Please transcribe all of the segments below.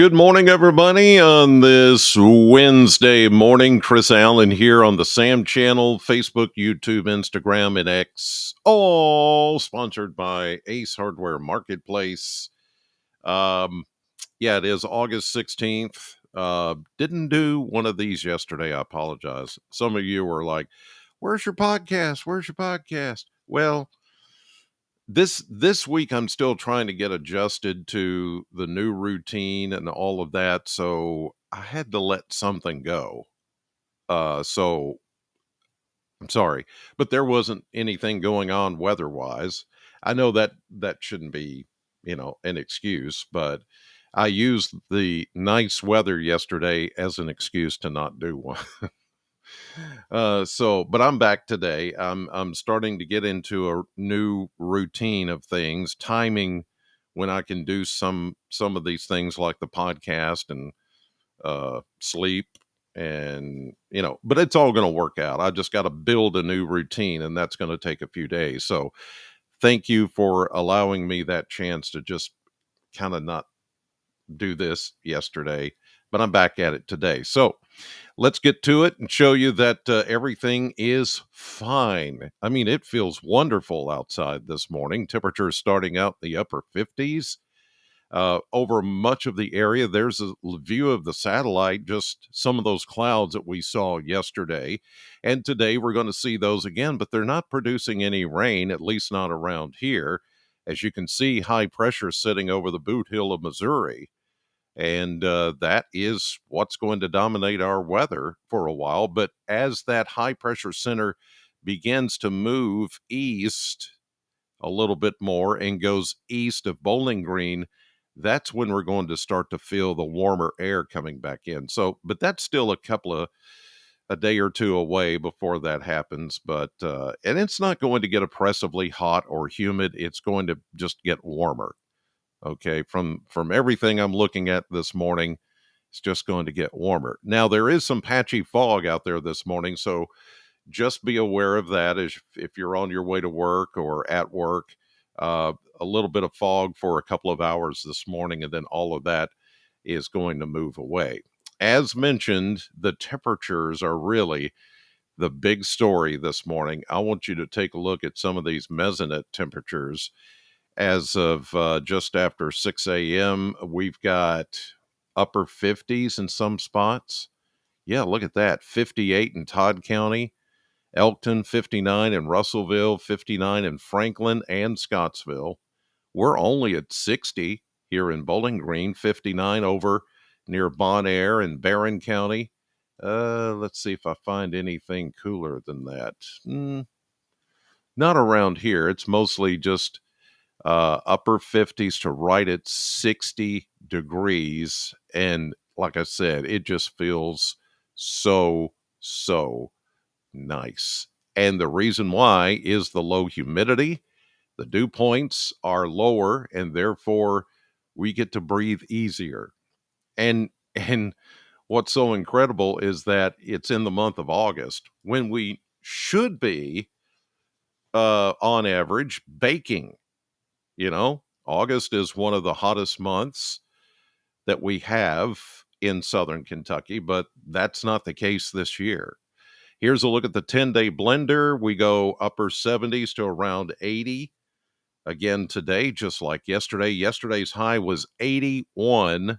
Good morning, everybody, on this Wednesday morning. Chris Allen here on the SAM channel, Facebook, YouTube, Instagram, and X, all sponsored by Ace Hardware Marketplace. Um, yeah, it is August 16th. Didn't do one of these yesterday. I apologize. Some of you were like, where's your podcast? Where's your podcast? Well, this week I'm still trying to get adjusted to the new routine and all of that, so I had to let something go. So I'm sorry, but there wasn't anything going on weather-wise. I know that shouldn't be, an excuse, but I used the nice weather yesterday as an excuse to not do one. But I'm back today. I'm starting to get into a new routine of things, timing when I can do some of these things like the podcast and sleep and but it's all going to work out. I just got to build a new routine, and that's going to take a few days. So thank you for allowing me that chance to just kind of not do this yesterday, but I'm back at it today. So let's get to it and show you that everything is fine. I mean, it feels wonderful outside this morning. Temperatures starting out in the upper 50s. Over much of the area, there's a view of the satellite, just some of those clouds that we saw yesterday. And today we're going to see those again, but they're not producing any rain, at least not around here. As you can see, high pressure sitting over the Boot Hill of Missouri. And that is what's going to dominate our weather for a while. But as that high pressure center begins to move east a little bit more and goes east of Bowling Green, that's when we're going to start to feel the warmer air coming back in. So, but that's still a day or two away before that happens. But and it's not going to get oppressively hot or humid. It's going to just get warmer. Okay, from everything I'm looking at this morning, it's just going to get warmer. Now there is some patchy fog out there this morning, so just be aware of that as if you're on your way to work or at work. A little bit of fog for a couple of hours this morning, and then all of that is going to move away. As mentioned, the temperatures are really the big story this morning. I want you to take a look at some of these mesonet temperatures. As of just after 6 a.m., we've got upper 50s in some spots. Yeah, look at that. 58 in Todd County, Elkton 59 in Russellville, 59 in Franklin and Scottsville. We're only at 60 here in Bowling Green, 59 over near Bon Air and Barron County. Let's see if I find anything cooler than that. Not around here. It's mostly just upper 50s to right at 60 degrees. And like I said, it just feels so nice. And the reason why is the low humidity. The dew points are lower, and therefore we get to breathe easier. And what's so incredible is that it's in the month of August when we should be on average baking. August is one of the hottest months that we have in southern Kentucky, but that's not the case this year. Here's a look at the 10-day blender. We go upper 70s to around 80 again today, just like yesterday. Yesterday's high was 81,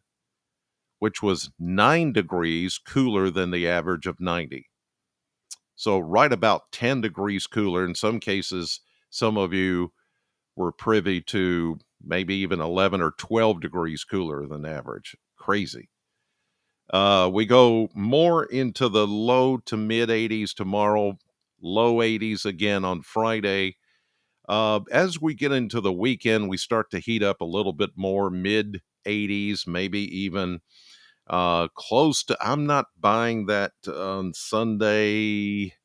which was 9 degrees cooler than the average of 90. So right about 10 degrees cooler. In some cases, some of you were privy to maybe even 11 or 12 degrees cooler than average. Crazy. We go more into the low to mid 80s tomorrow, low 80s again on Friday. As we get into the weekend, we start to heat up a little bit more, mid 80s, maybe even close to. I'm not buying that on Sunday.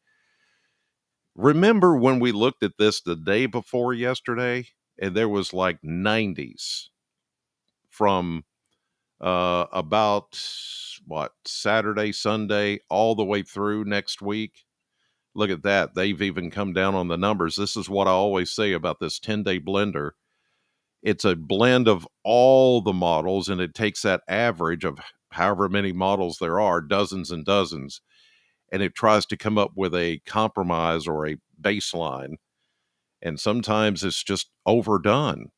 Remember when we looked at this the day before yesterday, and there was like 90s from about what, Saturday, Sunday, all the way through next week. Look at that. They've even come down on the numbers. This is what I always say about this 10-day blender. It's a blend of all the models, and it takes that average of however many models there are, dozens and dozens, and it tries to come up with a compromise or a baseline. And sometimes it's just overdone.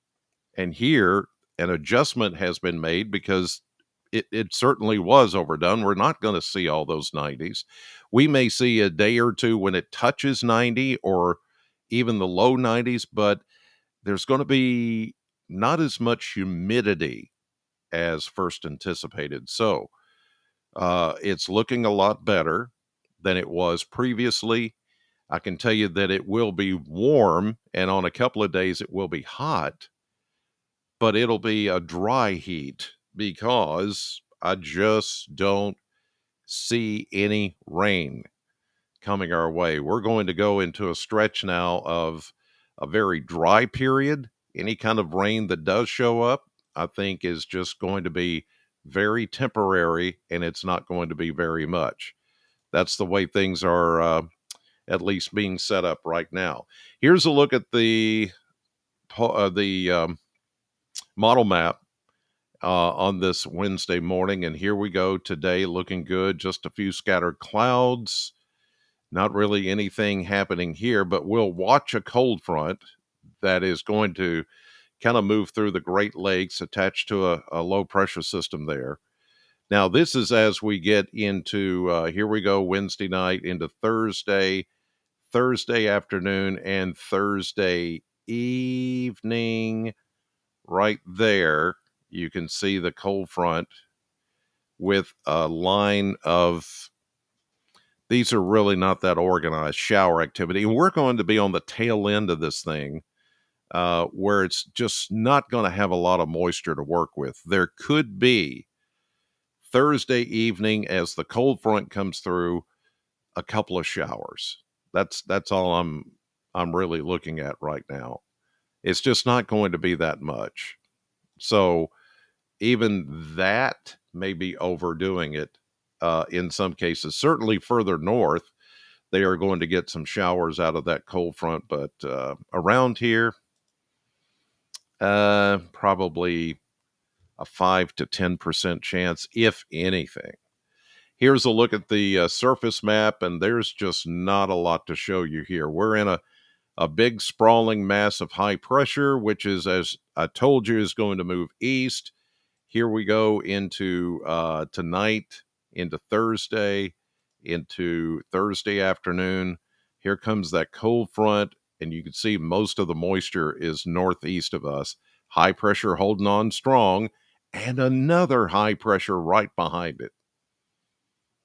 And here, an adjustment has been made because it certainly was overdone. We're not going to see all those 90s. We may see a day or two when it touches 90 or even the low 90s, but there's going to be not as much humidity as first anticipated. So it's looking a lot better than it was previously. I can tell you that it will be warm, and on a couple of days it will be hot, but it'll be a dry heat because I just don't see any rain coming our way. We're going to go into a stretch now of a very dry period. Any kind of rain that does show up, I think, is just going to be very temporary, and it's not going to be very much. That's the way things are, at least being set up right now. Here's a look at the model map on this Wednesday morning. And here we go today, looking good. Just a few scattered clouds. Not really anything happening here, but we'll watch a cold front that is going to kind of move through the Great Lakes attached to a low pressure system there. Now, this is as we get into, here we go, Wednesday night into Thursday, Thursday afternoon, and Thursday evening. Right there, you can see the cold front with a line of, these are really not that organized shower activity. And we're going to be on the tail end of this thing where it's just not going to have a lot of moisture to work with. There could be Thursday evening as the cold front comes through a couple of showers. That's all I'm really looking at right now. It's just not going to be that much. So even that may be overdoing it in some cases. Certainly further north, they are going to get some showers out of that cold front, but around here, probably a 5 to 10% chance, if anything. Here's a look at the surface map, and there's just not a lot to show you here. We're in a big sprawling mass of high pressure, which is, as I told you, is going to move east. Here we go into tonight, into Thursday afternoon. Here comes that cold front, and you can see most of the moisture is northeast of us. High pressure holding on strong, and another high pressure right behind it.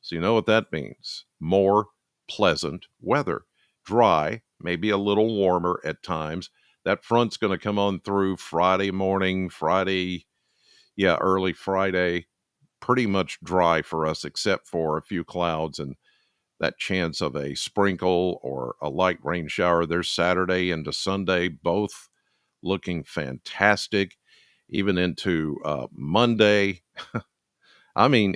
So you know what that means. More pleasant weather. Dry, maybe a little warmer at times. That front's going to come on through Friday morning, early Friday. Pretty much dry for us, except for a few clouds and that chance of a sprinkle or a light rain shower. There's Saturday into Sunday, both looking fantastic, even into Monday. I mean,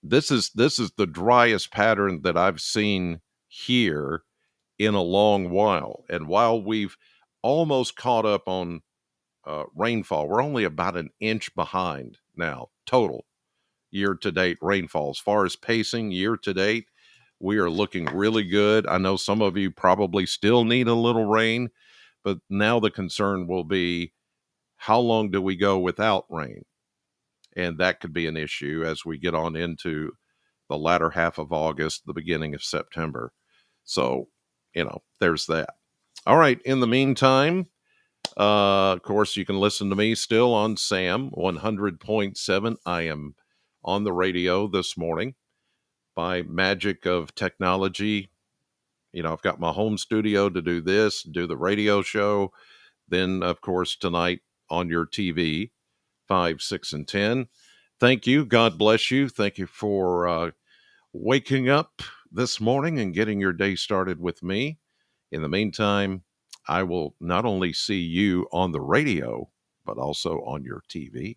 this is the driest pattern that I've seen here in a long while. And while we've almost caught up on rainfall, we're only about an inch behind now, total year to date rainfall. As far as pacing year to date, we are looking really good. I know some of you probably still need a little rain, but now the concern will be, how long do we go without rain? And that could be an issue as we get on into the latter half of August, the beginning of September. So, there's that. All right. In the meantime, of course, you can listen to me still on SAM 100.7. I am on the radio this morning by magic of technology. I've got my home studio to do this, do the radio show. Then, of course, tonight on your TV, 5, 6, and 10. Thank you. God bless you. Thank you for waking up this morning and getting your day started with me. In the meantime, I will not only see you on the radio, but also on your TV.